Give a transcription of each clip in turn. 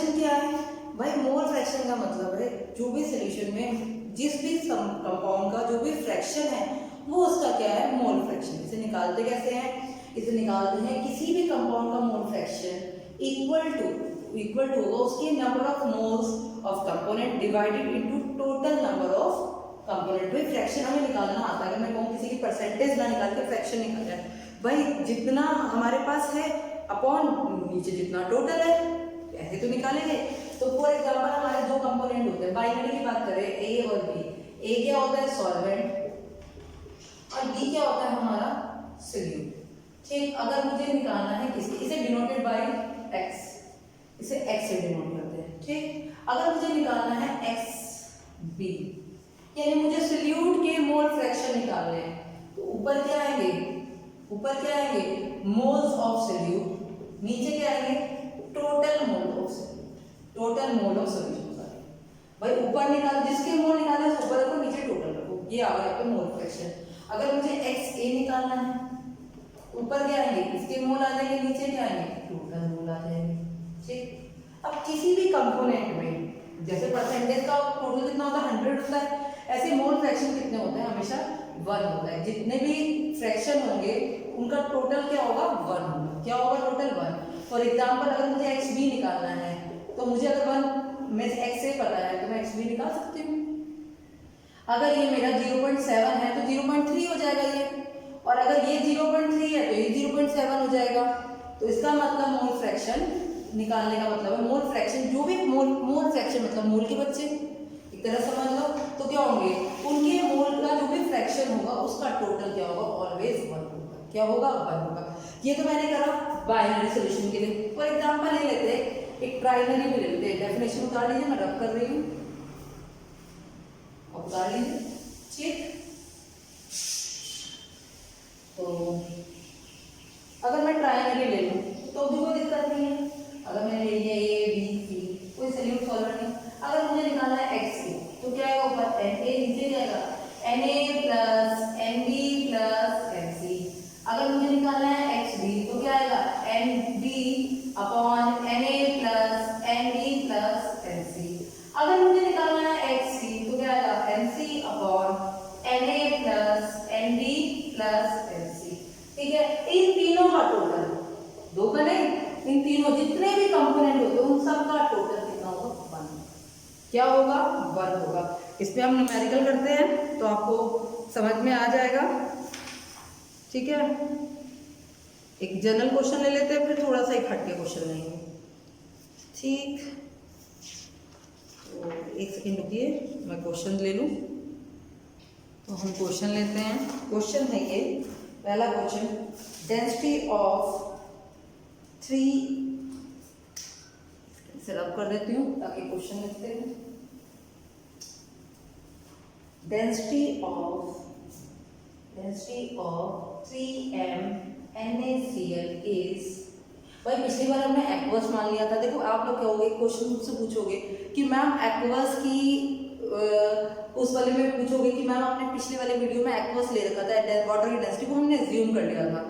Fraction क्या है भाई? मोल फ्रैक्शन का मतलब है जो भी सोल्यूशन में जिस भी कंपाउंड का जो भी फ्रैक्शन है वो उसका क्या है? Mole fraction. इसे निकालते कैसे हैं? इसे निकालते हैं किसी भी कंपाउंड का मोल फ्रैक्शन इक्वल टू होगा उसके number of moles of component divided into total number of component. भाई फ्रैक्शन हमें निकालना आता है। अगर मैं कहूँ किसी की परसेंटेज ना निकाल के फ्रैक्शन निकाल जाए, भाई जितना हमारे पास है अपॉन नीचे जितना टोटल है ऐसे तो निकालेंगे। तो फॉर एग्जांपल हमारे दो कंपोनेंट होते हैं, बाइनरी की बात करें ए और बी। ए क्या होता है? सॉल्वेंट और बी क्या होता है? हमारा सोल्यूट। ठीक, अगर मुझे निकालना है किसी, इसे डिनोटेड बाय एक्स, इसे एक्स से डिनोट करते हैं। ठीक, अगर मुझे निकालना है एक्स बी यानी मुझे सोल्यूट के मोल फ्रैक्शन निकालने हैं, तो ऊपर क्या आएंगे? ऊपर क्या आएंगे? Moles of solute. नीचे क्या आएंगे? Total mole of solute. Total mole of solution. भाई ऊपर निकाल, जिसके मोल निकाले उस ऊपर रखो, नीचे टोटल रखो, ये आ गया आपका मोल फ्रैक्शन। अगर मुझे एक्स ए निकालना है, ऊपर क्या आएंगे? इसके मोल आ जाएंगे, नीचे क्या आएंगे? टोटल मोल आ जाएंगे। ठीक, अब किसी भी कंपोनेंट में जैसे परसेंटेज का टोटल कितना होता है? 100 होता है। ऐसे मोल फ्रैक्शन कितने होते हैं? हमेशा 1 होता है। जितने भी फ्रैक्शन होंगे उनका टोटल क्या होगा? 1 होगा। क्या होगा? टोटल 1। फॉर एग्जाम्पल अगर मुझे एक्स बी निकालना है तो मुझे अगर 1 में एक्स से पता है तो मैं एक्स बी निकाल सकती हूँ। अगर ये मेरा 0.7 है तो 0.3 हो जाएगा ये, और अगर ये 0.3 है तो ये 0.7 हो जाएगा। तो इसका मतलब मोल फ्रैक्शन निकालने का मतलब है मोल फ्रैक्शन, जो भी मोल फ्रैक्शन मतलब मोल के बच्चे एक तरह समझ लो, तो क्या होंगे? उनके मोल का जो भी फ्रैक्शन होगा उसका टोटल क्या होगा? ऑलवेज 1 होगा। क्या होगा? 1 होगा। ये तो मैंने करा बाइनरी सॉल्यूशन के लिए। फॉर एग्जांपल ले लेते हैं एक ट्राइनरी भी ले लेते हैं। डेफिनेशन उतार लीजिए, मैं रब कर रही हूँ, उतार लीजिए। ठीक, तो अगर मैं ट्राइनरी ले लूँ तो भी कोई दिक्कत नहीं है। अगर मैंने ले लिया ए बी सी, कोई सोल्यूट सॉल्वर नहीं। अगर मुझे निकालना है एक्स सी तो क्या आएगा? ऊपर एन ए, नीचे जाएगा N A plus N B plus N C. अगर मुझे निकालना है एक्स बी तो क्या आएगा? N B upon N A plus N B plus N C. अगर मुझे निकालना है एक्स सी तो क्या आएगा? N C upon N A plus N B plus N C. ठीक है, इन तीनों का टोटल, दो का नहीं, इन तीनों जितने भी कंपोनेंट होते हैं उन सब का टोटल कितना होगा? 1। क्या होगा? 1 होगा। इस पे हम न्यूमेरिकल करते हैं तो आपको समझ में आ जाएगा। ठीक है, एक जनरल क्वेश्चन ले लेते हैं, फिर थोड़ा सा एक हटके क्वेश्चन लेंगे। ठीक, तो एक सेकेंड रुकिए, मैं क्वेश्चन ले लूँ। तो हम क्वेश्चन लेते हैं। क्वेश्चन है ये पहला क्वेश्चन, डेंसिटी ऑफ 3, इसे रब कर देती हूँ ताकि क्वेश्चन लिखते हैं। Density of 3m NaCl is, भाई पिछली बार हमने एक्वस मान लिया था। देखो आप लोग कहोगे, क्वेश्चन मुझसे पूछोगे कि मैम एक्वस की उस वाले में पूछोगे कि मैम आपने पिछले वाले वीडियो में एक्वस ले रखा था, वाटर की डेंसिटी को हमने एज्यूम कर लिया था।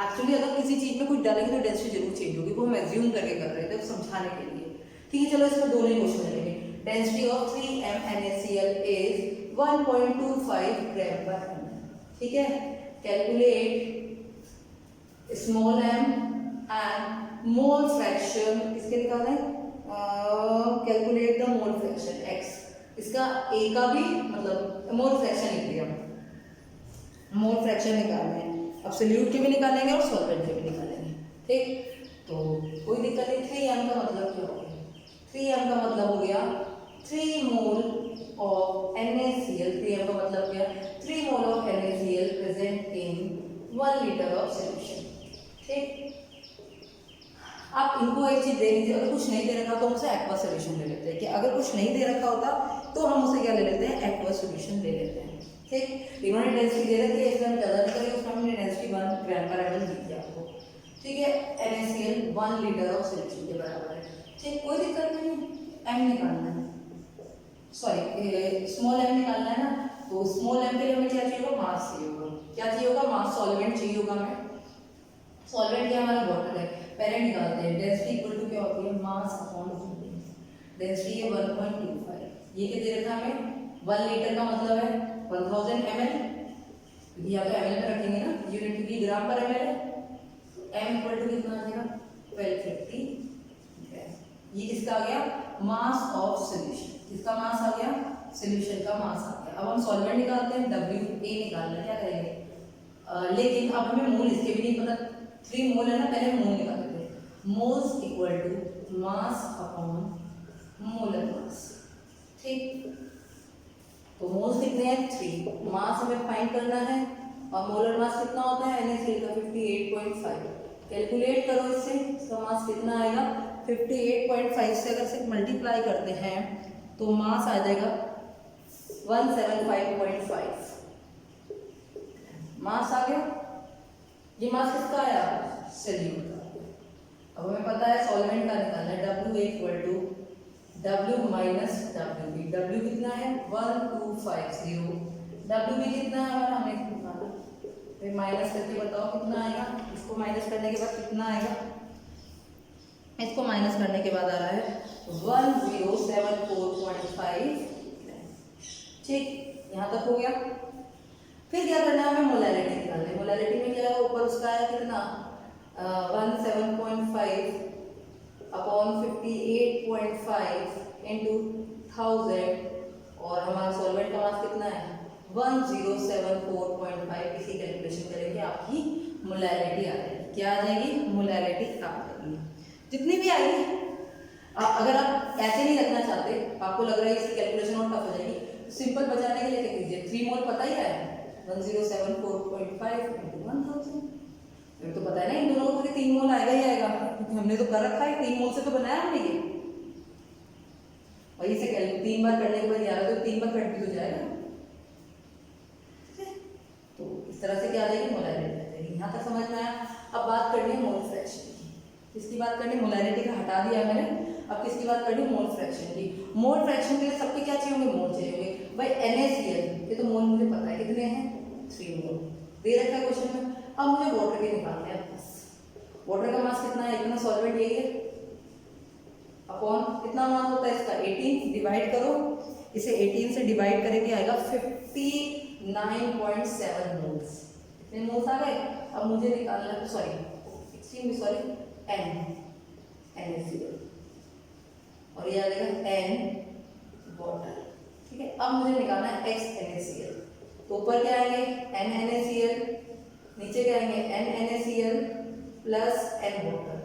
एक्चुअली अगर किसी चीज में कुछ डालेंगे तो डेंसिटी जरूर चेंज होगी, वो हम एज्यूम करके कर रहे थे समझाने के लिए। ठीक है, चलो इसमें दोनों ही क्वेश्चन लेंगे। Density of 3m NaCl is 1.25 ग्राम पर ml। ठीक है, calculate small m and mole fraction, इसके निकालें, calculate the mole fraction x, इसका a का भी मतलब मोल फ्रैक्शन लिख दिया। मोल फ्रैक्शन निकालना है, अब सोल्यूट के भी निकालेंगे और सॉल्वेंट के भी निकालेंगे। ठीक, तो कोई दिक्कत नहीं। 3m का मतलब क्या हो गया? 3m का मतलब हो गया 3 मोल ऑफ NaCl। 3m का मतलब क्या? 3 mole of NaCl present in 1 litre of solution. ठीक, आप इनको एक चीज दे लीजिए, अगर कुछ नहीं दे रखा तो हमसे एक्वा सॉल्यूशन ले लेते हैं। कि अगर कुछ नहीं दे रखा होता तो हम उसे क्या ले लेते हैं? एक्वा सॉल्यूशन ले लेते हैं। ठीक, इन्होंने डेंसिटी दे रखी है, इसमें हम ज़्यादा नहीं करेंगे, उसमें हमने डेंसिटी 1 ग्राम पर ml दी थी आपको। ठीक है, NaCl 1 लीटर ऑफ सॉल्यूशन के बराबर है। ठीक, कोई दिक्कत नहीं। m निकालना है, सॉरी स्मॉल m निकालना है ना, तो स्मॉल m के लिए हमें क्या चाहिए होगा? मास चाहिए होगा। क्या चाहिए होगा? मास। सॉल्वेंट चाहिए होगा हमें। सॉल्वेंट क्या हमारा वाटर है, पहले निकालते हैं। डेंसिटी इक्वल टू क्या होती है? मास अपॉन वॉल्यूम। डेंसिटी है 1.25। ये क्या दे रखा है हमें, 1 लीटर का मतलब है 1000 ml, क्योंकि यहाँ पे ml में रखेंगे ना, यूनिट क्योंकि ग्राम पर ml है, m इक्वल टू कितना आ जाएगा 1250। ये किसका आ गया, मास ऑफ सोल्यूशन, किसका मास आ गया, सोल्यूशन का मास आ गया। अब हम सॉल्वेंट निकालते हैं, WA निकालना है, क्या करेंगे, लेकिन अब हमें मोल इसके भी नहीं पता, 3 मोल है ना, पहले मोल निकाल लेते हैं। Moles equal to mass upon molar mass, ठीक। तो मोल्स कितने हैं 3, मास हमें फाइंड करना है, और मोलर मास कितना होता है NaCl का 58.5। कैलकुलेट करो इससे, इसका मास कितना आएगा 58.5 से अगर से मल्टीप्लाई करते हैं तो मास आ जाएगा 175.5, मास आ गया। ये मास किसका आया, सॉल्यूट का। अब हमें पता है सॉल्वेंट का निकालना है, W equal to W minus WB। W कितना है 1250, WB कितना है हमारा, हमें निकालना, फिर माइनस करके बताओ कितना आएगा। इसको माइनस करने के बाद कितना आएगा, इसको माइनस करने के बाद आ रहा है 1074.5, ठीक। यहाँ तक हो गया। फिर क्या करना है, हमें मोलैलिटी निकालनी है। मोलैलिटी में क्या है, ऊपर उसका है कितना 17.5 अपॉन 58.5 इंटू 1000, और हमारा सॉल्वेंट का मास कितना है 1074.5। इसी कैलकुलेशन करेंगे, आपकी मोलैलिटी आ जाएगी। क्या आ जाएगी, मोलैलिटी आ जाएगी, जितनी भी आएगी। अगर आप ऐसे नहीं रखना चाहते, आपको लग रहा है इसकी कैलकुलेशन और टफ हो जाएगी, सिंपल बचाने के लिए क्या कीजिए, 3 मोल पता ही है 1074.5 इंटू 1000, तो पता है ना इन दोनों को 3 मोल आएगा ही आएगा, क्योंकि हमने तो कर रखा है, 3 मोल से तो बनाया हमने ये। वही से 3 बार करने के बाद यार तो 3 बार कट भी तो जाएगा। तो इस तरह से क्या आ जाएगी, मोलैलिटी आ जाएगी। यहाँ तक समझ में आया। अब बात करनी है मोल फ्रैक्शन की। किसकी बात करनी है, मोलैलिटी का हटा दिया मैंने, अब किसकी बात करनी है, मोल फ्रैक्शन की। मोल फ्रैक्शन के लिए सबके क्या चाहिए होंगे, मोल चाहिए होंगे। भाई NaCl ये तो मोल मुझे पता है कितने हैं, 3 मोल दे रखा है क्वेश्चन में। अब मुझे वाटर के निकालने हैं बस। वाटर का मास कितना है, इतना सॉल्वेंट यही है, अपॉन कितना मास होता है इसका 18, डिवाइड करो, इसे 18 से डिवाइड करेंगे आएगा 59.7 मोल्स। कितने मोल्स आ गए। अब मुझे निकालना है, सॉरी NaCl, और ये आ जाएगा N वाटर, ठीक है। अब मुझे निकालना है XNaCl। तो ऊपर क्या आएंगे NaCl, नीचे क्या आएंगे NaCl plus N water.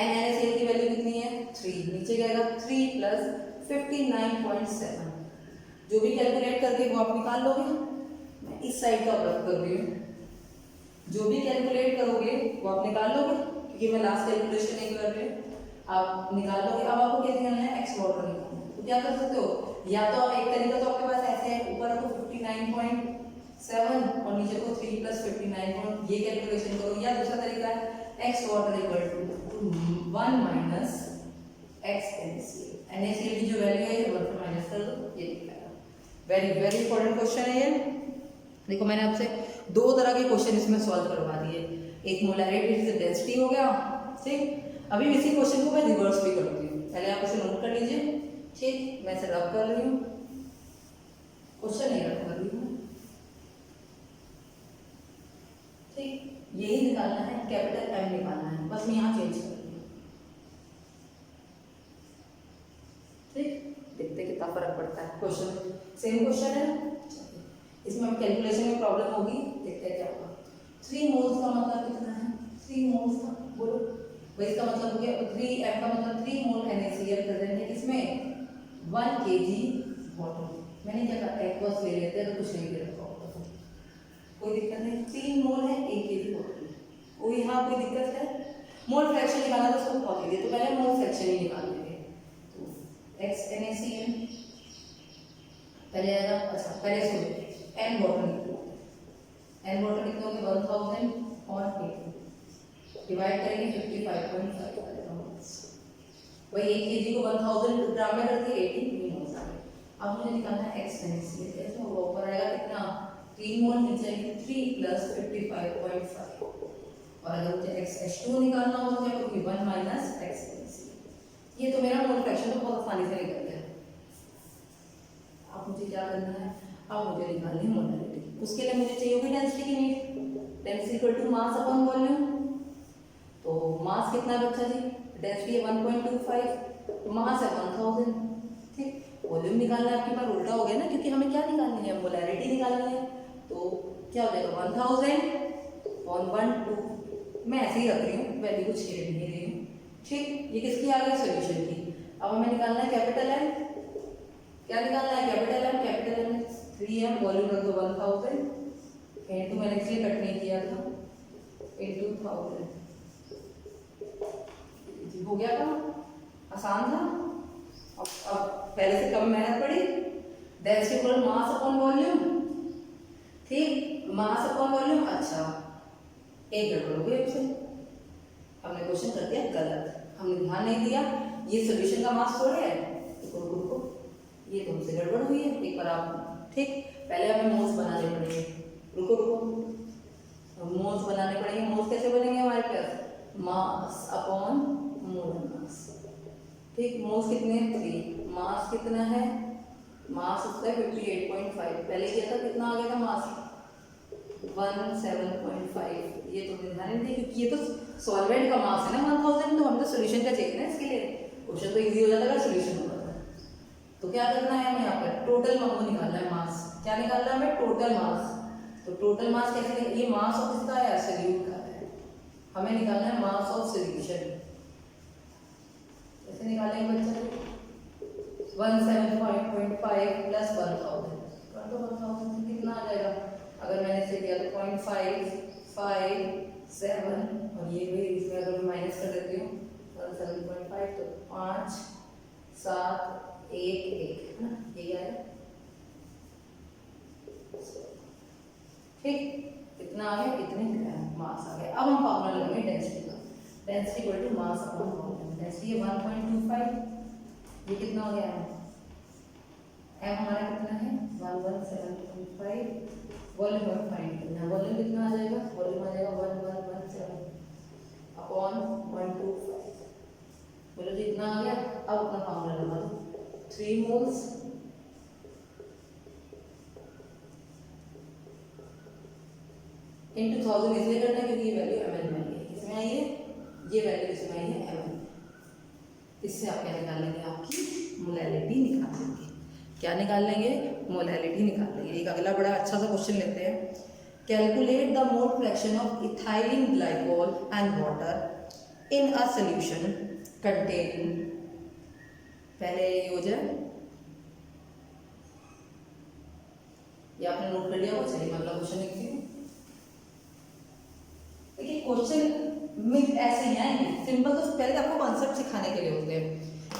NaCl की वैल्यू कितनी है 3, नीचे क्या आएगा 3 प्लस 59.7। जो भी कैलकुलेट करके वो आप निकाल लोगे, मैं इस साइड का उपयोग कर रही हूँ। जो भी कैलकुलेट करोगे वो आप निकाल लोगे, क्योंकि मैं लास्ट कैलकुलेशन नहीं कर रही हूँ, आप निकाल लोगे। अब आपको क्या निकालना है, एक्स वाटर निकालना है। तो क्या कर सकते हो, या तो आप एक तरीका तो आपके पास ऐसे है, ऊपर रखो 59.7 और नीचे को 3 प्लस 59, ये कैलकुलेशन करो। या दूसरा तरीका है X water equal to 1 minus X NaCl की जो वैल्यू है 1 से माइनस कर दो, ये निकलेगा। वेरी वेरी इंपॉर्टेंट क्वेश्चन है ये। देखो मैंने आपसे 2 तरह के क्वेश्चन इसमें सॉल्व करवा दिए, एक मोलैरिटी से डेंसिटी हो गया, ठीक। अभी इसी क्वेश्चन को मैं रिवर्स भी करती हूँ, पहले आप इसे नोट कर लीजिए, ठीक। मैं इसे रब कर रही हूँ, क्वेश्चन नहीं रब कर रही हूँ, ठीक। यही निकालना है, कैपिटल M निकालना है, बस मैं यहाँ चेंज कर रही हूँ, ठीक। देखते कितना फर्क पड़ता है। क्वेश्चन सेम क्वेश्चन है, इसमें कैलकुलेशन में प्रॉब्लम होगी, देखते हैं क्या होगा। 3 मोल्स का मतलब कितना है, 3 मोल्स का बोलो भाई, इसका मतलब हो गया 3M का मतलब 3 मोल NaCl प्रेजेंट है, इसमें 1 kg वाटर। मैंने क्या कहा, एक्वस ले लेते हैं तो कुछ नहीं दे रखा होगा, कोई दिक्कत नहीं। 3 मोल है 1 kg वाटर, कोई यहाँ कोई दिक्कत है। मोल फ्रैक्शन निकालना तो उसको बहुत ईजी है, तो पहले मोल फ्रैक्शन ही निकाल लेंगे। तो XNaCl पहले आएगा, अच्छा पहले इसको N वाटर कितना होगा 1000 और 8 डिवाइड करेंगे 55.5। वही 1 kg को 1000 ग्राम में करके 18 मोल्स आ गए। अब मुझे निकालना है XNaCl, कैसे होगा, ऊपर आएगा कितना 3 मोल, नीचे 3 प्लस 55.5, और अगर मुझे XH2 निकालना हो तो क्या करूँगी 1 माइनस XNaCl। ये तो मेरा मोल पानी से निकल गया। अब मुझे क्या करना है, अब मुझे निकालनी है मोलैलिटी। उसके लिए मुझे चाहिए होगी डेंसिटी की need, density equal to mass upon volume. तो मास कितना है बच्चा जी, डेंसिटी है 1.25, मास है 1000, ठीक। वॉल्यूम निकालना है आपके पास उल्टा हो गया ना, क्योंकि हमें क्या निकालनी है, मोलैलिटी निकालनी है। तो क्या हो जाएगा 1000 और 12, मैं ऐसे ही रख रही हूँ, वैल्यू कुछ छेड़ नहीं रही हूँ, ठीक। ये किसकी आ गई, सोल्यूशन की। अब हमें निकालना है कैपिटल एम, क्या निकालना है, capital M. Capital M 3m, volume रख दो 1000 इनटू, मैंने इसलिए कट नहीं किया था, इनटू 1000। हो गया काम, आसान था। अब पहले से कम मेहनत पड़ी। डेंसिटी इक्वल मास अपॉन वॉल्यूम, ठीक, मास अपॉन वॉल्यूम। अच्छा, एक गड़बड़ हो गई आपसे, हमने क्वेश्चन कर दिया गलत, हमने ध्यान नहीं दिया, ये सोल्यूशन का मास थोड़े है। रुको, ये तुमसे गड़बड़ हुई है, एक बार आप, ठीक। पहले हमें मोल्स बनाने पड़ेंगे, रुको, मोल्स बनाने पड़ेंगे। मोल्स कैसे बनेंगे हमारे पास, मास अपॉन मोलर मास, ठीक। मोल्स कितने हैं, 3, मास कितना है, मास उसका 58.5, पहले किया था कितना आ गया था मास 17.5, ये तो ध्यान नहीं दिया, क्योंकि ये तो सॉल्वेंट का मास है ना 1000, तो हमें तो सोल्यूशन का चाहिए ना, इसके लिए क्वेश्चन तो इजी हो जाता अगर सोल्यूशन होता। तो क्या करना है हमें, यहाँ पर टोटल वो निकालना है मास, क्या निकालना है हमें, टोटल मास। तो टोटल मास कैसे निकाल, ये मास ऑफ किसका है, सोल्यूट का है, हमें निकालना है मास ऑफ सोल्यूशन। कैसे निकालेंगे बच्चा, 17.5 प्लस 1000 कर दो, 1000 से कितना आ जाएगा, अगर मैंने इसे किया तो 0.557, और ये भी इसमें अगर मैं माइनस कर देती हूँ 7.5, तो 5 7 1 1 है ना, यही आएगा, ठीक। कितना आ गया, कितने ग्राम मास आ गया। अब हम फॉर्मूला लगाएंगे डेंसिटी का, density equal to mass upon volume. Density है 1.25, ये कितना हो गया, एम हमारा कितना है 117.5, वॉल्यूम हमें फाइंड करना है, वॉल्यूम कितना आ जाएगा, वॉल्यूम आ जाएगा 1117 अपॉन 125, बोलो जी इतना आ गया। अब अपना फॉर्मूला लगा दो, 3 मोल्स इन 2000 इसलिए करना है क्योंकि ये वैल्यू ml में आई है, इसमें आई है, ये वैल्यू इसमें आई है ml। इससे आप क्या निकाल लेंगे, आपकी मोलैलिटी निकाल लेंगे। क्या निकाल लेंगे, मोलैलिटी निकाल लेंगे। एक अगला बड़ा अच्छा सा क्वेश्चन लेते हैं, calculate the mole fraction of ethylene glycol and water in a solution containing, पहले ये हो जाए, ये आपने नोट कर लिया हो, चलिए मैं अगला क्वेश्चन लिखती हूँ। देखिए क्वेश्चन में ऐसे ही आएंगे सिंपल, तो पहले आपको कॉन्सेप्ट सिखाने के लिए होते हैं,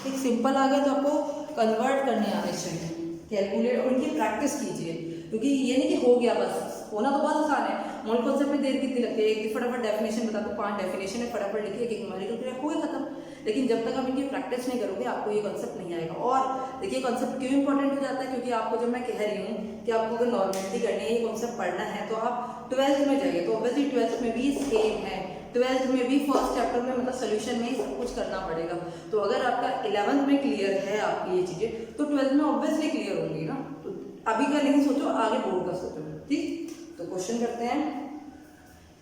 ठीक। सिंपल आ गया तो आपको कन्वर्ट करने आने चाहिए, कैलकुलेट, और उनकी प्रैक्टिस कीजिए, क्योंकि ये नहीं कि हो गया बस, होना तो बहुत आसान है। मोल कॉन्सेप्ट में देर कितनी लगती है, एक फटाफट डेफिनेशन बता दो, 5 डेफिनेशन है, फटाफट लिखिए, एक न्यूमेरिकल क्रिया, कोई खत्म। लेकिन जब तक आप इनकी प्रैक्टिस नहीं करोगे आपको ये कॉन्सेप्ट नहीं आएगा। और देखिए कॉन्सेप्ट क्यों इंपॉर्टेंट हो जाता है, क्योंकि आपको जब मैं कह रही हूँ कि आपको अगर नॉर्मलिटी करनी है, ये कॉन्सेप्ट पढ़ना है, तो आप 12th में जाइए, तो ऑब्वियसली 12th में भी सेम है, 12th में भी फर्स्ट चैप्टर में मतलब सोल्यूशन में ही सब कुछ करना पड़ेगा। तो अगर आपका 11th में क्लियर है आपकी ये चीज़ें, तो 12th में ऑब्वियसली क्लियर होंगी ना। तो अभी का नहीं सोचो, आगे बोर्ड का सोचो, ठीक। तो क्वेश्चन करते हैं,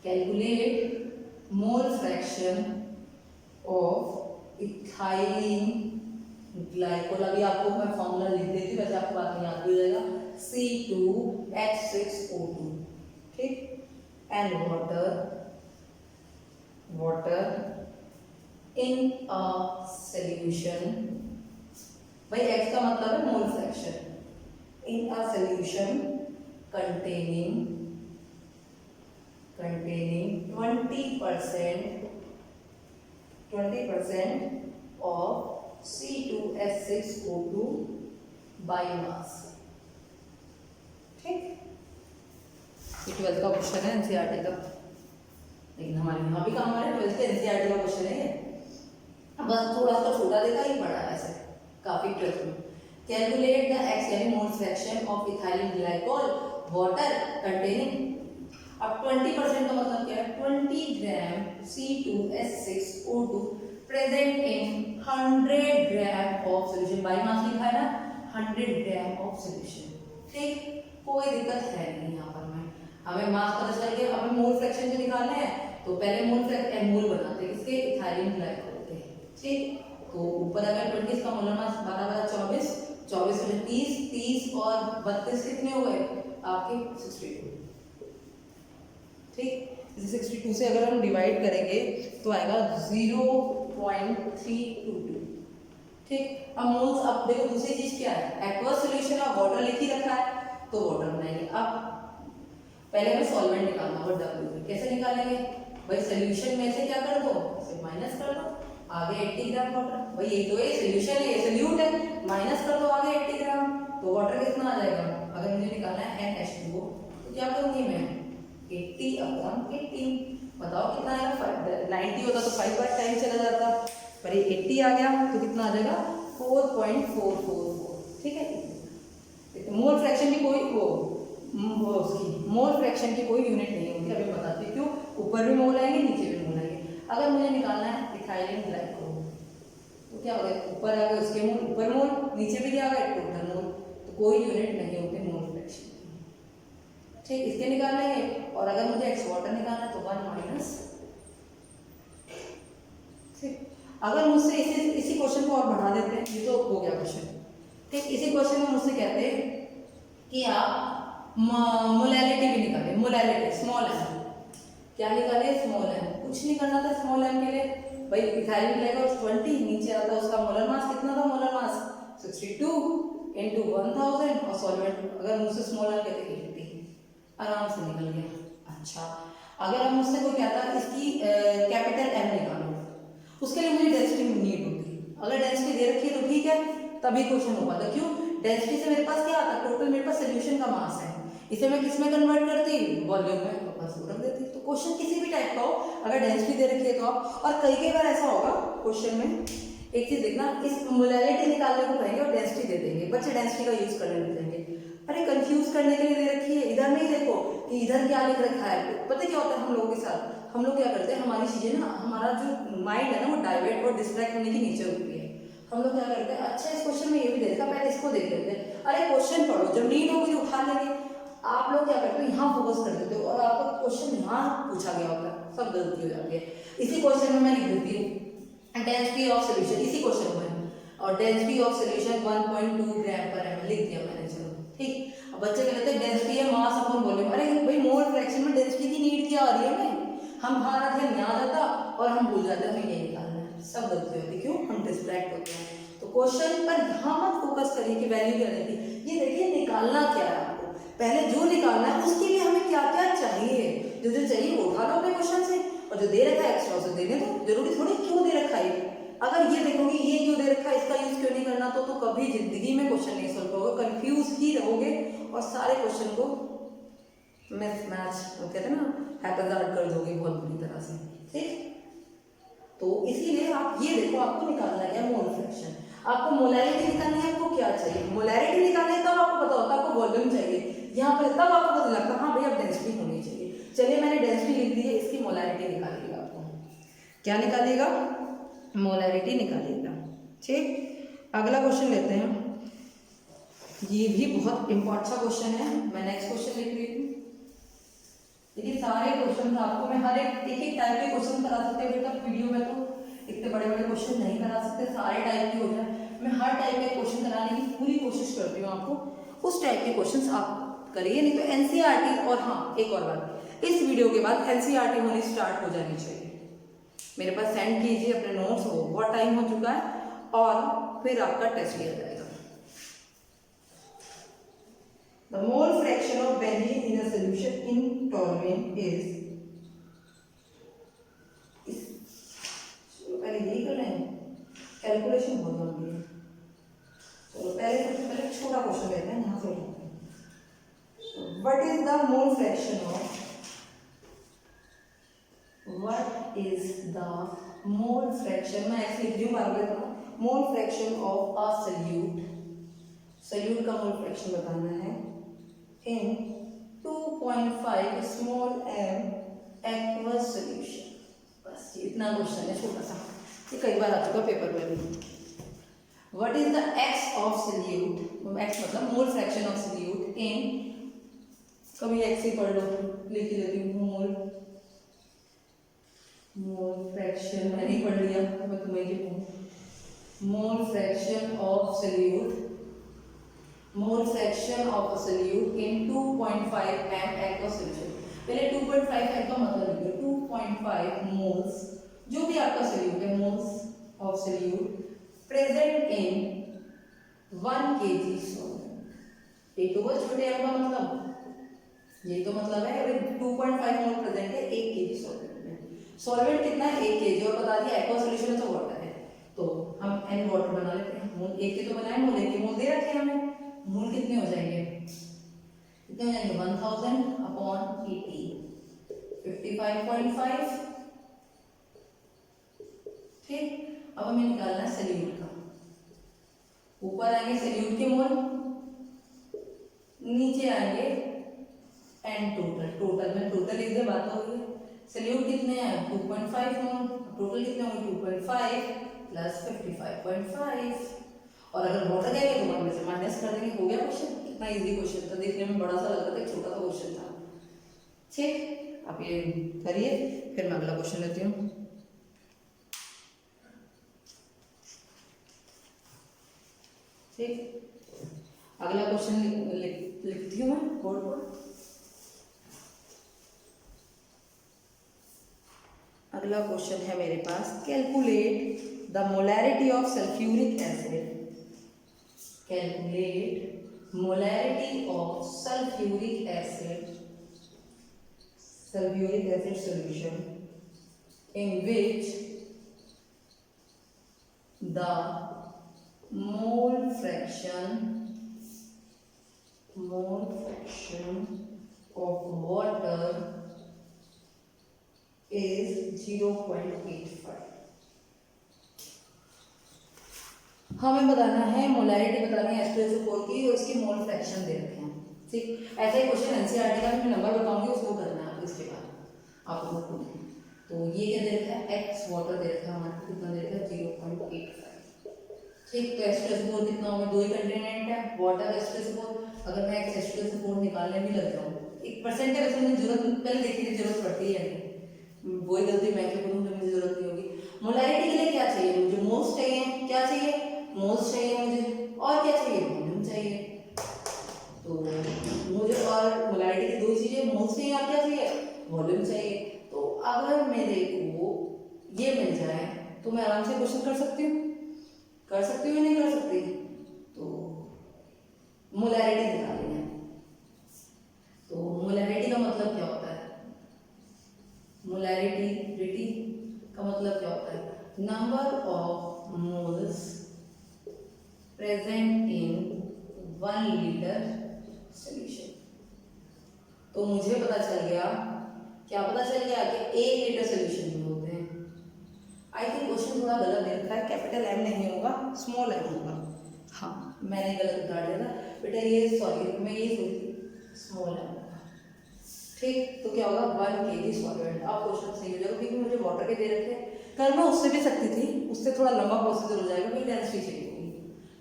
calculate mole fraction of ethylene glycol. अभी आपको मैं फॉर्मूला लिख देती हूँ, वैसे आपको बाद में याद हो जाएगा, C2H6O2, ठीक, and water in a solution, भाई X का मतलब है mole fraction, in a solution containing 20% of C2H6O2 by mass, ठीक। ये 12th का क्वेश्चन है एनसीईआरटी का, लेकिन हमारे यहाँ भी काम आ रहा है, 12th के एनसीईआरटी का क्वेश्चन है ये, बस थोड़ा सा छोटा देखा, ये बड़ा है ऐसे काफी 12th में। कैलकुलेट द X यानी मोल fraction of ethylene glycol water containing, अब 20% का मतलब क्या है, 20 ग्राम C2H6O2 present in 100 gram of solution, by mass लिखा है ना, 100 ग्राम ऑफ सोल्यूशन। ठीक, कोई दिक्कत है नहीं यहाँ पर। मैं हमें मास पता चल गया, हमें मोल फ्रैक्शन जो निकालना है तो पहले मोल बनाते हैं किसके, इथाइलिन ग्लाइकोल के। ठीक, तो ऊपर अगर 20 इसका मोलर मास 12 24 में 30 और 32 कितने हो गए आपके 62। ठीक, 62 से अगर हम डिवाइड करेंगे तो आएगा 0.322। ठीक, अब मोल्स, अब देखो दूसरी चीज क्या है, एक्वस सॉल्यूशन और वाटर लिख ही रखा है तो वाटर बनाएंगे। अब पहले हमें सॉल्वेंट निकालना होगा W, कैसे निकालेंगे भाई, सोल्यूशन में से क्या कर दो, इसे माइनस कर दो, आगे 80 ग्राम वाटर, भाई ये तो ये सोल्यूशन है, ये सोल्यूट है, माइनस कर दो आगे 80 ग्राम, तो वाटर कितना आ जाएगा। अगर मुझे निकालना है NH2 तो क्या करूंगी मैं, 80/80, बताओ कितना आएगा, 90 होता तो 5 बार टाइम चला जाता, पर ये 80 आ गया तो कितना आ जाएगा 4.444। ठीक है, मोल फ्रैक्शन की कोई उसकी मोल फ्रैक्शन की कोई यूनिट नहीं होती, अभी बताती हूँ क्यों, ऊपर भी मोल आएंगे नीचे भी मोल आएंगे। अगर मुझे निकालना है इथाइलिन ग्लाइकोल तो क्या होगा, ऊपर आ गए उसके मोल, ऊपर मोल, नीचे भी क्या आ गए टोटल मोल, तो कोई यूनिट नहीं होती मोल फ्रैक्शन की। ठीक, इसके निकाल लेंगे, और अगर मुझे एक्स वाटर निकालना है तो 1 - ठीक, अगर मुझसे इसी क्वेश्चन को और बढ़ा देते हैं, ये तो हो गया क्वेश्चन। ठीक, इसी क्वेश्चन में मुझसे कहते हैं कि आप मोलैलिटी भी निकाले, मोलैलिटी स्मॉल एम, क्या निकाले स्मॉल एम, कुछ नहीं करना था स्मॉल एम के लिए भाई, इथाइलिन ग्लाइकोल 20, नीचे आता उसका मोलर मास कितना था, मोलर मास 62 × 1000, और सॉल्वेंट अगर मुझसे स्मॉल एम कहते 80, आराम से निकल गया। अच्छा, अगर अब मुझसे कोई कहता है इसकी कैपिटल एम निकालो, उसके लिए मुझे डेंसिटी नीड होती, अगर डेंसिटी दे रखी है तो ठीक है, तभी क्वेश्चन हो पाता। क्यों, डेंसिटी से मेरे पास क्या आता, टोटल मेरे पास सोल्यूशन का मास है, इसे मैं किस में कन्वर्ट करती, वॉल्यूम में, बस रख देती। तो क्वेश्चन किसी भी टाइप का हो, अगर डेंसिटी दे रखी है तो आप, और कई बार ऐसा होगा क्वेश्चन में, एक चीज देखना, इस मोलैलिटी निकालने को कहेंगे और डेंसिटी दे देंगे, बच्चे डेंसिटी का यूज करने लग जाएंगे, अरे कंफ्यूज करने के लिए दे रखी है, इधर नहीं देखो कि इधर क्या लिख रखा है। पता क्या होता है हम लोगों के साथ, हम लोग क्या करते हैं, हमारी चीजें ना, हमारा जो माइंड है ना वो डाइवर्ट और डिस्ट्रैक्ट होने की नेचर होती है। हम लोग क्या करते हैं, अच्छा इस क्वेश्चन में ये भी देखा, पहले इसको देख लेते हैं, अरे क्वेश्चन पढ़ो, जब नीड होगी तो उठा लेंगे। आप लोग क्या करते हो, यहाँ फोकस कर देते हो और आपका क्वेश्चन यहाँ पूछा गया होता है, सब गलती हो जाती है। इसी क्वेश्चन में मैं लिख देती हूँ डेंसिटी ऑफ सोल्यूशन, इसी क्वेश्चन में, और डेंसिटी ऑफ सोल्यूशन 1.2 ग्राम पर एम लिख दिया मैंने, चलो ठीक। अब बच्चे कहते हैं डेंसिटी है मास अपॉन वॉल्यूम, अरे भाई मोल फ्रैक्शन में डेंसिटी की नीड क्या आ रही है हमें, हम हमारा ध्यान यहाँ जाता और हम भूल जाते हमें ये निकालना है, सब गलती होती है। क्यों, हम डिस्ट्रैक्ट होते हैं। तो क्वेश्चन पर यहाँ मत फोकस करिए कि वैल्यू क्या रहेगी, ये देखिए निकालना क्या है आपको, पहले जो निकालना है उसके लिए हमें क्या क्या चाहिए, जो जो चाहिए वो उठा लो अपने क्वेश्चन से, और जो दे रखा है एक्स्ट्रा से देने दो, जरूरी थोड़ी क्यों दे रखा है। अगर ये देखोगे ये क्यों दे रखा है, इसका यूज क्यों नहीं करना, तो कभी जिंदगी में क्वेश्चन नहीं सोल्व करोगे, कंफ्यूज ही रहोगे और सारे क्वेश्चन को मिस मैच कहते हैं ना, हैप्पीजार्ड कर दोगे बहुत बुरी तरह से। ठीक, तो इसीलिए आप ये देखो, आपको निकालना है मोल फ्रैक्शन, आपको मोलैरिटी निकालनी है, आपको क्या चाहिए, मोलैरिटी निकालनी है तब आपको पता होता है, आपको वॉल्यूम चाहिए यहाँ पर, तब आपको पता लगता है हाँ भाई अब डेंसिटी होनी चाहिए। चलिए मैंने डेंसिटी लिख दी है, इसकी मोलैरिटी निकालिएगा, आपको क्या निकालिएगा, मोलैरिटी निकालिएगा। ठीक, अगला क्वेश्चन लेते हैं, ये भी बहुत अच्छा क्वेश्चन है, मैं नेक्स्ट क्वेश्चन लिख रही हूँ। देखिए सारे क्वेश्चन आपको मैं हर एक टाइप के क्वेश्चन करा सकते हैं, बेटा वीडियो में तो इतने बड़े बड़े क्वेश्चन नहीं करा सकते, सारे टाइप के हो जाए, मैं हर टाइप के क्वेश्चन कराने की पूरी कोशिश करती हूँ, आपको उस टाइप के क्वेश्चन आप करिए, नहीं तो एनसीईआरटी। और हाँ एक और बात, इस वीडियो के बाद एनसीईआरटी होनी स्टार्ट हो जानी चाहिए, मेरे पास सेंड कीजिए अपने नोट्स, हो बहुत टाइम हो चुका है, और फिर आपका टेस्ट लिया जाएगा। The mole fraction of benzene in a solution in toluene is पहले यही कर रहे हैं, कैलकुलेशन बहुत लंबी है। चलो पहले सबसे पहले छोटा क्वेश्चन लेते हैं, यहाँ से लेते हैं। What is the mole fraction of मैं ऐसे लिख दूँ बार बार, mole fraction of a solute का मोल फ्रैक्शन बताना है in 2.5 small m aqueous solution। बस इतना क्वेश्चन है छोटा सा, ये कई बार आ चुका पेपर में भी। What is the X of solute, X मतलब mole fraction of solute in, कभी एक्स ही पढ़ लो, लिख लेती हूँ मोल फ्रैक्शन, मैंने ही पढ़ लिया, मैं तुम्हें लिखूँ मोल fraction of salute, mole fraction of a salute in 2.5 m aqueous solution। पहले 2.5 m का मतलब लिखो, 2.5 मोल्स जो भी आपका सल्यूट है, moles of solute present in 1 kg solvent. एक तो बहुत छोटे m का मतलब, ये तो मतलब है 2.5 मोल प्रेजेंट है 1 kg सॉल्वेंट में। सॉल्वेंट कितना है 1 kg, और बता दिया एक्वा सॉल्यूशन में तो वाटर है, तो हम n वाटर बना लेते हैं। मोल एक के तो बनाए, मोल एक के मोल दे रखे हैं हमें, मोल कितने हो जाएंगे, कितने हो जाएंगे 1000 अपॉन 80, 55.5। ठीक, अब हमें निकालना है सल्यूट का। ऊपर आएंगे सल्यूट के मोल, नीचे आएंगे एन टोटल, टोटल में टोटल लिख दे, बात हो गई। सल्यूट कितने हैं 2.5 मोल, टोटल कितने होंगे 2.5 प्लस 55.5, और अगर वाटर कहेंगे तो 1 में से माइनस कर देंगे। हो गया क्वेश्चन, कितना इजी क्वेश्चन था, देखने में बड़ा सा लग रहा था, एक छोटा सा क्वेश्चन था। ठीक, आप ये करिए, फिर मैं अगला क्वेश्चन लेती हूँ। ठीक, अगला क्वेश्चन लिखती हूँ मैं बोर्ड पर। अगला क्वेश्चन है मेरे पास, calculate the molarity of sulphuric acid, calculate molarity of sulphuric acid solution in which the mole fraction of water is 0.85। हमें बताना है मोलैरिटी, बतानी है H2SO4 की, और इसकी मोल फ्रैक्शन दे रखे हैं। ठीक, ऐसा ही क्वेश्चन एनसीईआरटी का मैं नंबर बताऊंगी, उसको करना है इसके बाद आप लोगों को। तो ये क्या दे रखा है, एक्स वाटर दे रखा है हमारे, कितना दे रखा है 0.85। ठीक, तो H2SO4 कितना होगा, 2 ही कंटेनेंट है, वाटर H2SO4। अगर मैं H2SO4 निकालने भी लग जाऊँ, एक परसेंट है वैसे, मुझे जरूरत पहले देखी थी जरूरत पड़ती है, वही गलती मैं क्यों करूँ जब मुझे जरूरत नहीं होगी। मोलैरिटी के लिए क्या चाहिए मुझे, मोल्स चाहिए, क्या चाहिए मोल्स चाहिए मुझे, और क्या चाहिए वॉल्यूम चाहिए। तो मुझे और मोलैरिटी की दो चीजें, मोल्स चाहिए और क्या चाहिए वॉल्यूम चाहिए। तो अगर मेरे को ये मिल जाए तो मैं आराम से क्वेश्चन कर सकती हूँ या नहीं कर सकती। तो मोलैरिटी निकालनी है, तो मोलैरिटी का मतलब क्या होता है, मोलैरिटी का मतलब क्या होता है, number of moles present in 1 litre solution. तो मुझे पता चल गया, क्या पता चल गया कि 1 लीटर सॉल्यूशन में होते हैं। आई थिंक क्वेश्चन थोड़ा गलत दे रखा है, कैपिटल एम नहीं होगा स्मॉल एम होगा, हाँ मैंने गलत बता दिया था बेटा, ये सॉरी मैं ये सोची स्मॉल एम। ठीक, तो क्या होगा 1 kg सॉल्वेंट। अब क्वेश्चन सही हो जाएगा, क्योंकि मुझे वाटर के दे रखे हैं, कल मैं उससे भी सकती थी, उससे थोड़ा लंबा प्रोसीजर हो जाएगा, क्योंकि डेंसिटी चाहिए होगी।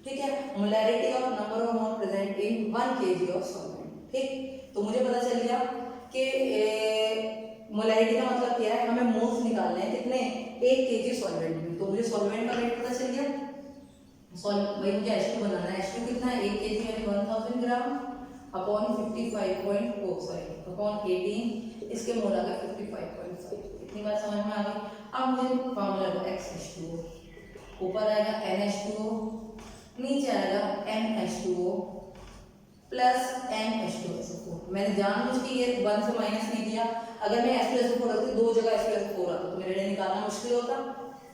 ठीक है, molarity of number of mole present in 1 kg of solvent. ठीक, तो मुझे पता चल गया कि मोलैरिटी का मतलब क्या है, हमें मोल्स निकालने हैं कितने 1 kg सॉल्वेंट में। तो मुझे सॉल्वेंट का वेट पता चल गया, भाई मुझे H2 बनाना है, H2 कितना है 1 kg यानी 1000 ग्राम अपॉन 55.4 अपॉन 18, इसके मोल आ गए 55.5। इतनी बात समझ में आ गई। अब मुझे फॉर्मूला को XH2O, ऊपर आएगा NH2O, नीचे आएगा NH2O प्लस NH2SO4। मैंने जानबूझ के ये 1 से माइनस नहीं किया, अगर मैं H2SO4 रखती दो जगह H2SO4 आता तो मेरे लिए निकालना मुश्किल होता।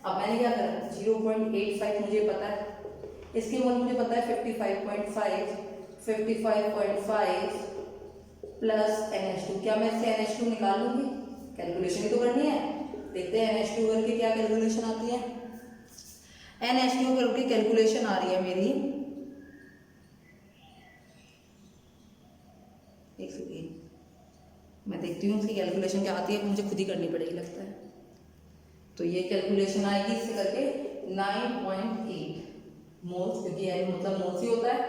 अब मैंने क्या करा 0.85 मुझे पता है, इसके मोल मुझे पता है 55.5 प्लस NH2। क्या मैं इससे NH2 निकाल लूंगी, कैलकुलेशन ही तो करनी है। देखते हैं NH2 करके क्या कैलकुलेशन आती है। NH2 करके कैलकुलेशन आ रही है मेरी, एक सेकेंड मैं देखती हूँ उसकी कैलकुलेशन क्या आती है, मुझे खुद ही करनी पड़ेगी लगता है। तो ये कैलकुलेशन आएगी इससे करके 9.8 मोल्स, क्योंकि यानी मतलब मोल्स ही होता है।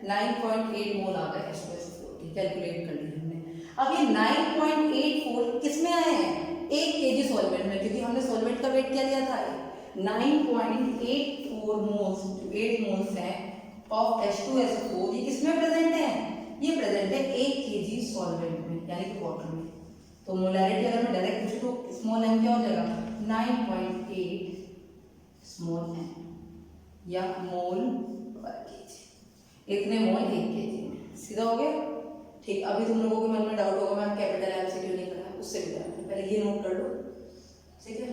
9.8 मोल आ गए H2SO4 कैलकुलेट कर लिया हमने। अब ये 9.84 किस में आए हैं? 1 kg सॉल्वेंट में, क्योंकि हमने सॉल्वेंट का वेट क्या लिया था 9.84 मोल्स, 8 मोल्स हैं ऑफ H2SO4। ये किस में प्रेजेंट है? ये प्रेजेंट है 1 kg सॉल्वेंट में, यानी कि वाटर में। तो मोलैरिटी अगर मैं डायरेक्ट पूछूं तो स्मॉल m क्या हो जाएगा? 9.8 स्मॉल m या मोल पर kg, इतने मोल 1 kg में। सीधा हो गया? ठीक। अभी तुम लोगों के मन में डाउट होगा मैम कैपिटल M से क्यों नहीं करा, उससे भी करा, पहले ये नोट कर लो, ठीक है?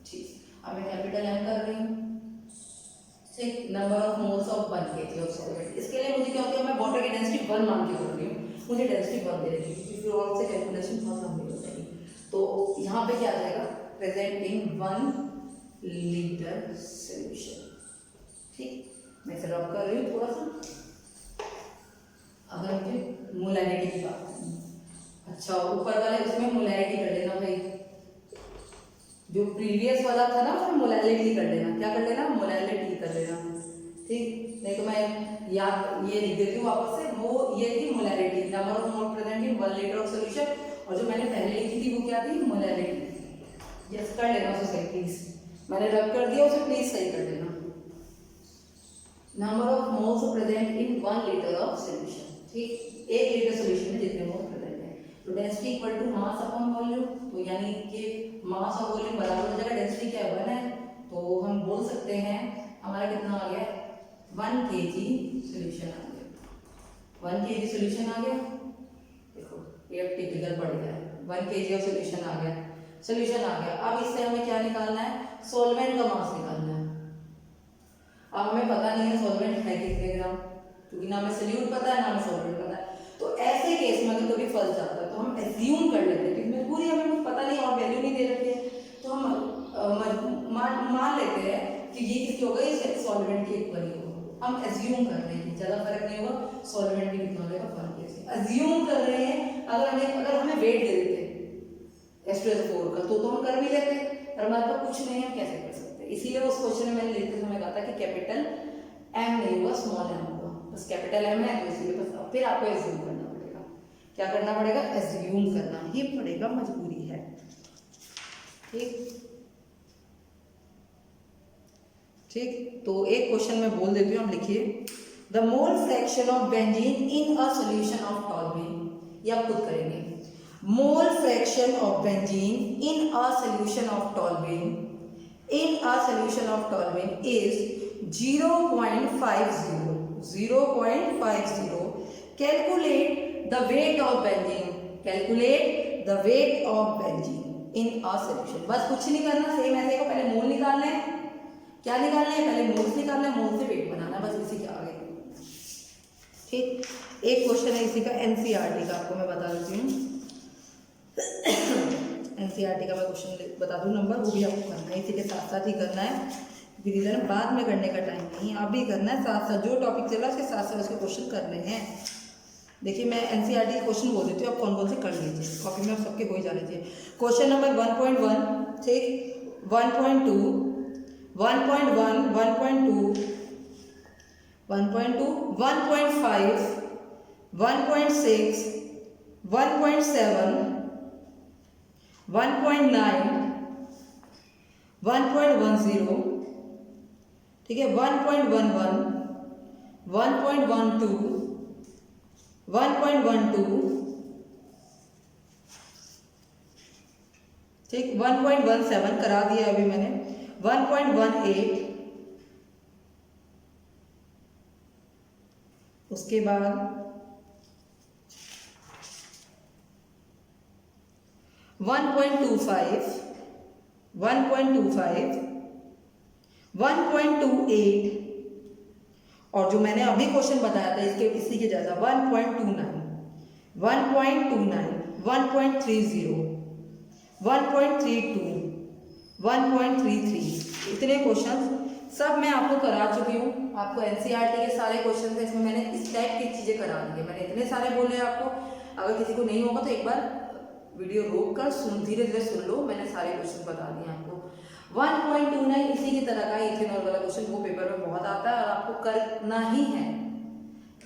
ठीक। अब मैं कैपिटल M कर रही हूँ, ठीक। Number of moles of 1 kg of solvent. इसके लिए मुझे क्या होता है, मैं वाटर की डेंसिटी 1 मान के कर रही हूँ, मुझे डेंसिटी 1 दे रही है, क्योंकि फिर और से कैलकुलेशन बहुत लंबी हो जाएगी। तो यहाँ पे क्या आ जाएगा? प्रेजेंटिंग 1 लीटर सोल्यूशन, ठीक। मैं इसे रब कर रही हूँ थोड़ा सा। अगर मुझे मोलैरिटी की बात करनी, अच्छा ऊपर वाले उसमें मोलैरिटी कर लेना भाई, जो प्रीवियस वाला था ना उसमें मोलैरिटी कर लेना। क्या कर लेना? मोलैरिटी कर लेना, ठीक। नहीं तो मैं याद ये लिख देती हूँ वापस से। वो ये थी molarity, number of mole present in 1 litre of solution, और जो मैंने पहले लिखी थी वो क्या थी? मोलैरिटी। यस कर लेना उसे सही प्लीज, मैंने रब कर दिया उसे, प्लीज सही कर देना। Number of moles present in 1 litre of solution, ठीक। 1 लीटर सॉल्यूशन में जितने मोल प्रेजेंट है। तो density equal to mass upon volume, तो यानी कि मास और वॉल्यूम बराबर हो जाएगा। डेंसिटी क्या है? 1 है, तो हम बोल सकते हैं हमारा कितना आ गया? 1 kg सॉल्यूशन आ गया। 1 kg सॉल्यूशन आ गया, देखो ये टिपिकल पड़ गया है। 1 kg ऑफ सॉल्यूशन आ गया, सॉल्यूशन आ गया। अब इससे हमें क्या निकालना है? सॉल्वेंट का मास निकालना है। अब हमें पता नहीं है सॉल्वेंट है कितने ग्राम, क्योंकि ना हमें सोल्यूट पता है ना हमें सॉल्वेंट पता है। तो ऐसे केस में अगर कभी फंस जाता है तो हम एज्यूम कर लेते हैं, क्योंकि पूरी हमें कुछ पता नहीं और वैल्यू नहीं दे रखी है, तो हम मान लेते हैं कि ये किसकी हो गई? सॉल्वेंट की इक्वल ही होगा। हम एज्यूम कर रहे हैं, ज्यादा फर्क नहीं होगा, सॉल्वेंट भी कितना होगा? 1 kg। एज्यूम कर रहे हैं। अगर हमें वेट दे देते H2SO4 का तो हम कर भी लेते, पर हमारे पास कुछ नहीं है, हम कैसे कर सकते? इसीलिए उस क्वेश्चन में मैंने लिखते समय कहा था कि कैपिटल M नहीं होगा, स्मॉल m होगा। बस कैपिटल M है तो इसीलिए बस फिर आपको एज्यूम करना पड़ेगा। क्या करना पड़ेगा? एज्यूम करना ही पड़ेगा, मजबूरी है, ठीक। ठीक। तो एक क्वेश्चन में बोल देती हूँ, आप लिखिए the mole fraction of benzene in a solution of toluene. ये आप खुद करेंगे। मोल fraction of benzene in a solution of toluene is 0.50. 0.50. Calculate the weight of benzene. Calculate the weight of benzene in a solution. बस कुछ नहीं करना, same ऐसे को पहले मोल निकालना है। क्या निकालना है? पहले मोल्स निकालना है, मोल से वेट बनाना है, बस इसी के आगे, ठीक। एक क्वेश्चन है इसी का एनसीईआरटी का, आपको मैं बता देती हूँ। एनसीईआरटी का मैं क्वेश्चन बता दूँ नंबर, वो भी आपको करना है, इसी के साथ साथ ही करना है, रिवीजन बाद में करने का टाइम नहीं, आप भी करना है साथ साथ। जो टॉपिक चल रहा है उसके साथ साथ उसके क्वेश्चन करने हैं। देखिए मैं एनसीईआरटी क्वेश्चन बोल देती हूँ, आप कौन कौन से कर लीजिए, कॉपी में आप सबके हो ही जाने चाहिए। क्वेश्चन नंबर 1.1, ठीक, 1.2, 1.1, 1.2, 1.2, 1.5, 1.6, 1.7, 1.9, 1.10, ठीक है, 1.11, 1.12, 1.12, ठीक, 1.17 करा दिया अभी मैंने, 1.18, उसके बाद 1.25, 1.25, 1.28, और जो मैंने अभी क्वेश्चन बताया था इसके इसी के जैसा 1.29, 1.29, 1.30, 1.32, 1.33, इतने क्वेश्चन सब मैं आपको करा चुकी हूँ। आपको एनसीईआरटी के सारे क्वेश्चन थे, इसमें मैंने इस टाइप की चीज़ें करा दी है, मैंने इतने सारे बोले आपको। अगर किसी को नहीं होगा तो एक बार वीडियो रोक कर धीरे धीरे सुन लो, मैंने सारे क्वेश्चन बता दिए आपको। 1.29 इसी की तरह का इथेनॉल वाला क्वेश्चन वो पेपर में बहुत आता है और आपको करना ही है।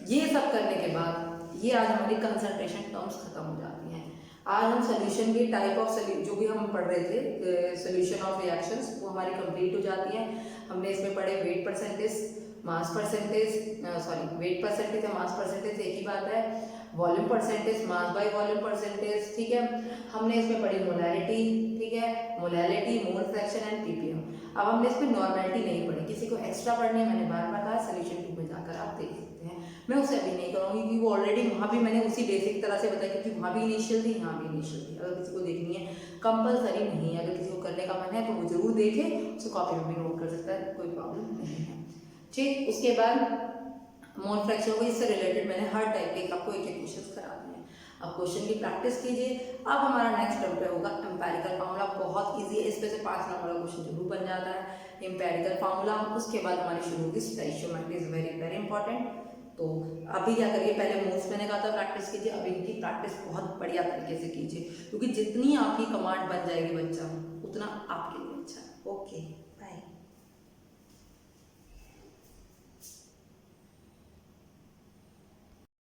ये सब करने के बाद ये आज हमारी कंसंट्रेशन टर्म्स खत्म हो जाती हैं। आज हम सोल्यूशन के टाइप ऑफ जो भी हम पढ़ रहे थे सोल्यूशन ऑफ रिएक्शंस वो हमारी कंप्लीट हो जाती है। हमने इसमें पढ़े wait percentage, mass percentage, wait percentage या मास परसेंटेज एक ही बात है, volume percentage, mass by volume percentage, ठीक है। हमने इसमें पढ़ी मोलैलिटी, ठीक है, molality, mole fraction and ppm. अब हमने इसमें नॉर्मेलिटी नहीं पढ़ी, किसी को एक्स्ट्रा पढ़नी है मैंने बार बार कहा सोल्यूशन 2 में जाकर आप देख सकते हैं। मैं उसे अभी नहीं करूँगी क्योंकि वो ऑलरेडी वहाँ भी मैंने उसी बेसिक तरह से बताया, क्योंकि वहाँ भी इनिशियल थी, यहाँ भी इनिशियल थी। अगर किसी को देखनी है कंपलसरी नहीं है, अगर किसी को करने का मन है तो वो जरूर देखे, उसे कॉपी में भी नोट कर सकता है, कोई प्रॉब्लम नहीं है, ठीक। उसके बाद मोल फ्रैक्शन हो गई, इससे रिलेटेड मैंने हर टाइप के आपको एक एक क्वेश्चन करा दिए हैं। अब क्वेश्चन की प्रैक्टिस कीजिए। अब हमारा नेक्स्ट टर्म होगा एम्पेरिकल फार्मूला, बहुत इजी है, इस पे से 5 नंबर का क्वेश्चन जरूर बन जाता है एम्पेरिकल फार्मूला। उसके बाद हमारी शुरू होगी stoichiometry, is very very important. तो अभी क्या करिए, पहले मोल्स मैंने कहा था प्रैक्टिस कीजिए, अब इनकी प्रैक्टिस बहुत बढ़िया तरीके से कीजिए, क्योंकि जितनी आपकी कमांड बन जाएगी बच्चा उतना आपके लिए अच्छा है। Okay bye.